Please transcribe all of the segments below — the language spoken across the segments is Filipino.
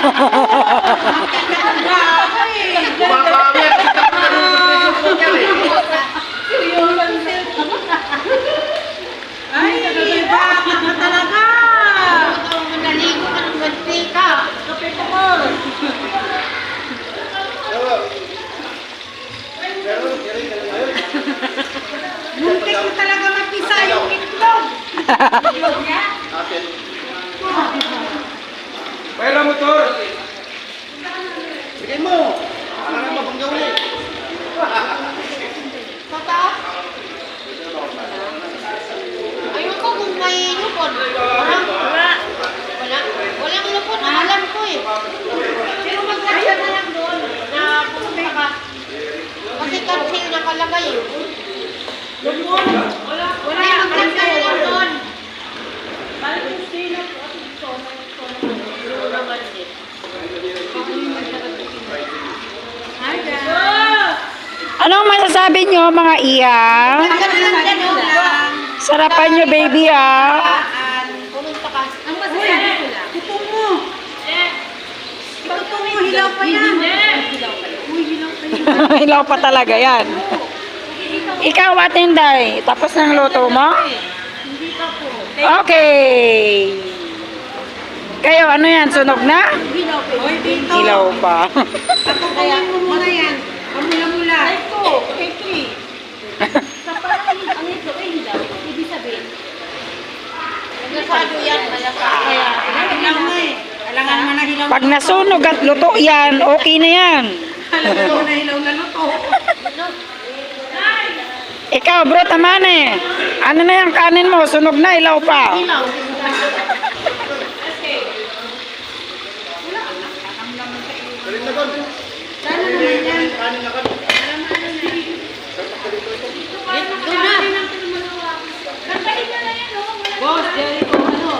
Ay, baka ka talaga. Naligo ka ng mantika. Kapit mo. Muntik mo talaga magpisa yung itlog. Itlog niya? Pera motor. Bigay mo. Para na mabanggawi. Tataas? Ayoko kung may lupon. Walang lupon. Alam ko eh. Pero mag-cancel na lang doon na pumunta ka. Kasi cancel nakalagay eh. Lupon. Wala. Wala, mag-cancel na lang doon. Balik yung sino. Hi, guys. Anong masasabi nyo mga iya? Sarapan nyo baby Pumunta ka. Ang masasabi ko lang. Tuto mo. Tuto mo, hilaw pa yan. Uy, hilaw pa yan. Hilaw pa talaga yan. Ikaw Atenday, tapos ng luto mo? Hindi ka po. Okay. Kayo ano yan, sunog na? Hilaw pa. Uy, dito. Hilaw pa. Ako kaya mo muna yan. Pamula-mula. Ay ko, Petri. Sa parang ang ito ay hilaw. Ibig sabihin. Malasado yan, malasado. Kaya, hilaw na eh. Alangan mo na hilaw. Pag nasunog at luto yan, okay na yan. Alangan mo na hilaw na luto. Ikaw bro, tamane. Ano na yung kanin mo? Sunog na, hilaw pa. Hilaw. Galing na kon. Sana naman yan. Kanin na kon. Doon na. Boss, Jericho, ano?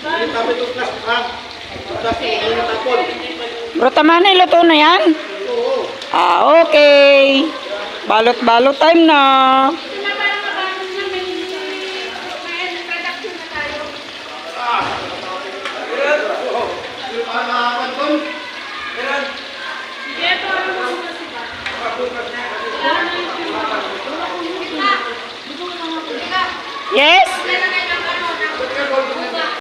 Yung tapos yung plastic hang. Plastic hang yung tapon. Bro, tamane, luto na yan? Oo. Okay. Balot-balot time na.